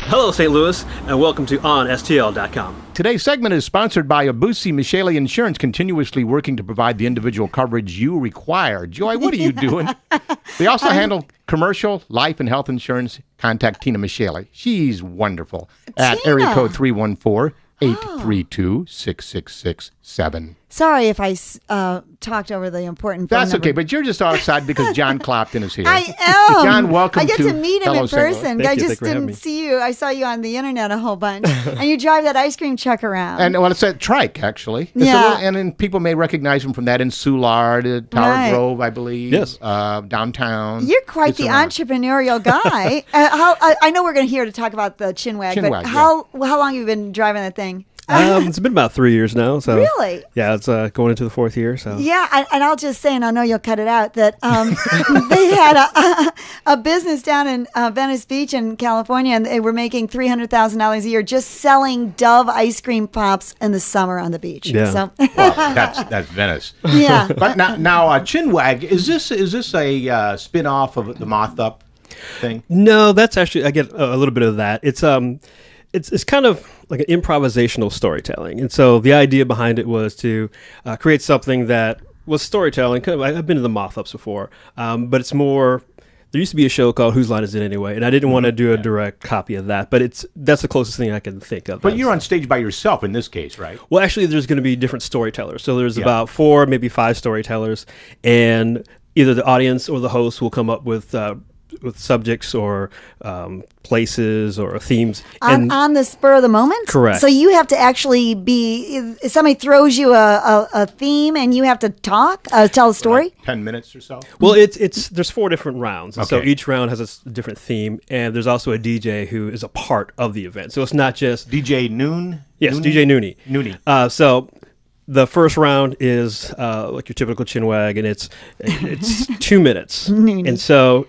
Hello, St. Louis, and welcome to OnSTL.com. Today's segment is sponsored by Abusi Michele Insurance, continuously working to provide the individual coverage you require. Joy, what are you doing? They also handle commercial, life, and health insurance. Contact Tina Michele. She's wonderful. At area code 314-832-6667. Sorry if I talked over the important phone That's number. okay, but you're just all excited because John Clapton is here. I am. John, welcome I get to meet him Hello, in St. Louis. person. Thank I you. just Thanks for having didn't me. see you. I saw you on the internet a whole bunch. And you drive that ice cream truck around. And well, it's at Trike, actually. It's and then people may recognize him from that in Soulard, Tower Grove, I believe. Yes. Downtown. You're quite It's the around. entrepreneurial guy. I know we're going to hear to talk about the Chinwag, Chinwag, but how long have you been driving that thing? It's been about 3 years now. So Really? Yeah, it's going into the fourth year. So Yeah, and I'll just say, and I know you'll cut it out, that they had a business down in Venice Beach in California, and they were making $300,000 a year just selling Dove ice cream pops in the summer on the beach. Yeah. So, Well, that's Venice. yeah. But now Chinwag, is this a spin-off of the Moth Up thing? No, that's actually, I get a little bit of that. It's kind of like an improvisational storytelling. And so the idea behind it was to create something that was storytelling. I've been to the Moth Ups before, but it's more, there used to be a show called Whose Line Is It Anyway? And I didn't want to do a direct copy of that, but that's the closest thing I can think of. But you're on stage by yourself in this case, right? Well, actually, there's going to be different storytellers. So there's about 4, maybe 5 storytellers, and either the audience or the host will come up with subjects or places or themes. On the spur of the moment? Correct. So you have to actually if somebody throws you a theme and you have to talk, tell a story? 10 minutes or so? Well, there's 4 different rounds. And So Okay. each round has a different theme, and there's also a DJ who is a part of the event. So it's not just... DJ Noon? Yes, Nooney? DJ Nooney. Nooney. So the first round is like your typical Chinwag, and it's 2 minutes. Nooney. And so...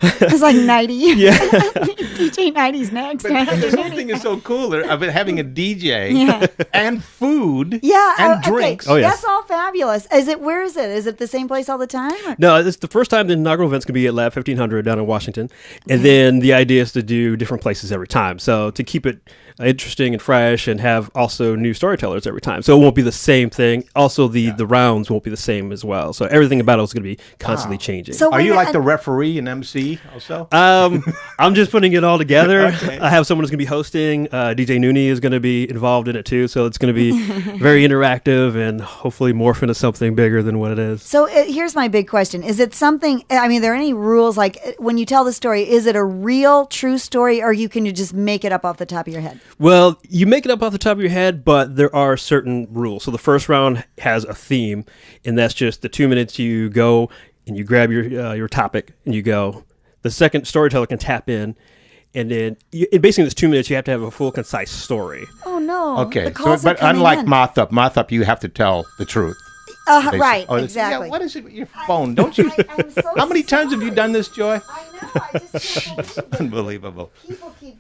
It's like 90. Yeah. DJ 90's next. But this whole thing is so cool. I've been having a DJ Yeah. and food Yeah, and okay. drinks. Oh, yes. That's all fabulous. Where is it? Is it the same place all the time? or- No, it's the first time the inaugural event's going to be at Lab 1500 down in Washington. And then the idea is to do different places every time. So to keep it interesting and fresh and have also new storytellers every time. So it won't be the same thing. Also, the rounds won't be the same as well. So everything about it is going to be constantly changing. So Are wait you a like minute, the referee and MC also? I'm just putting it all together. Okay. I have someone who's going to be hosting. DJ Nooney is going to be involved in it too. So it's going to be very interactive and hopefully morph into something bigger than what it is. So here's my big question. Is it something, are there any rules, like when you tell the story, is it a real, true story, or can you just make it up off the top of your head? Well, you make it up off the top of your head, but there are certain rules. So the first round has a theme, and that's just the 2 minutes you go and you grab your topic and you go. The second storyteller can tap in, and then basically in this 2 minutes you have to have a full, concise story. Oh, no. Okay, The calls are but coming unlike in. Moth Up, you have to tell the truth. Right, Oh, exactly. Yeah, what is it with your phone? Don't you? I'm so How many times have you done this, Joy? I know. I just Unbelievable. people keep.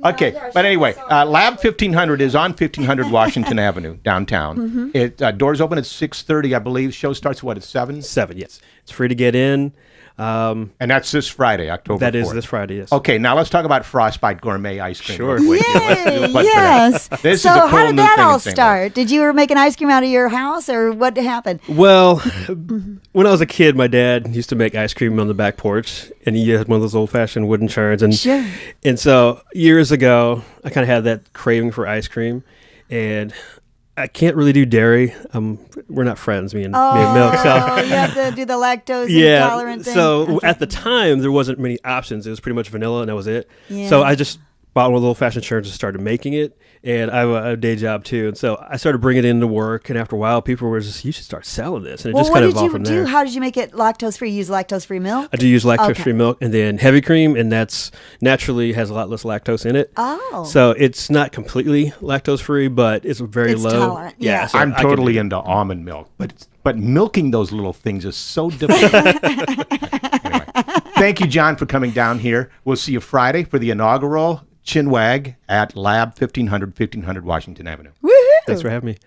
Okay, but anyway, Lab 1500 is on 1500 Washington Avenue, downtown. It doors open at 6:30, I believe. Show starts, at 7? 7, yes. It's free to get in. And that's this Friday, October 4th. That is this Friday, yes. Okay, now let's talk about Frostbite Gourmet Ice Cream. Sure. real quick. Let's do a Yay, plug for that. yes. This So is a how cool did new that thing all in St. Louis. start? Did you make an ice cream out of your house, or what happened? Well, when I was a kid, my dad used to make ice cream on the back porch, and he had one of those old-fashioned wooden churns. And, Sure. and so years ago, I kind of had that craving for ice cream, and I can't really do dairy. We're not friends, me and milk. So Oh, you have to do the lactose yeah. intolerant thing. So Okay. at the time, there wasn't many options. It was pretty much vanilla, and that was it. Yeah. So I just bought one of the old-fashioned churns and started making it. And I have a day job too, and so I started bringing it into work. And after a while, people were just, "You should start selling this." And it just what kind of did evolved you from do? there. How did you make it lactose free? Use lactose free milk? I do use lactose-free Okay. milk, and then heavy cream, and that's naturally has a lot less lactose in it. Oh. So it's not completely lactose-free, but it's very It's low. tolerant, yeah. So I'm I can totally do it. into almond milk, but milking those little things is so difficult. Anyway, thank you, John, for coming down here. We'll see you Friday for the inaugural Chinwag at Lab 1500 Washington Avenue. Woohoo! Thanks for having me.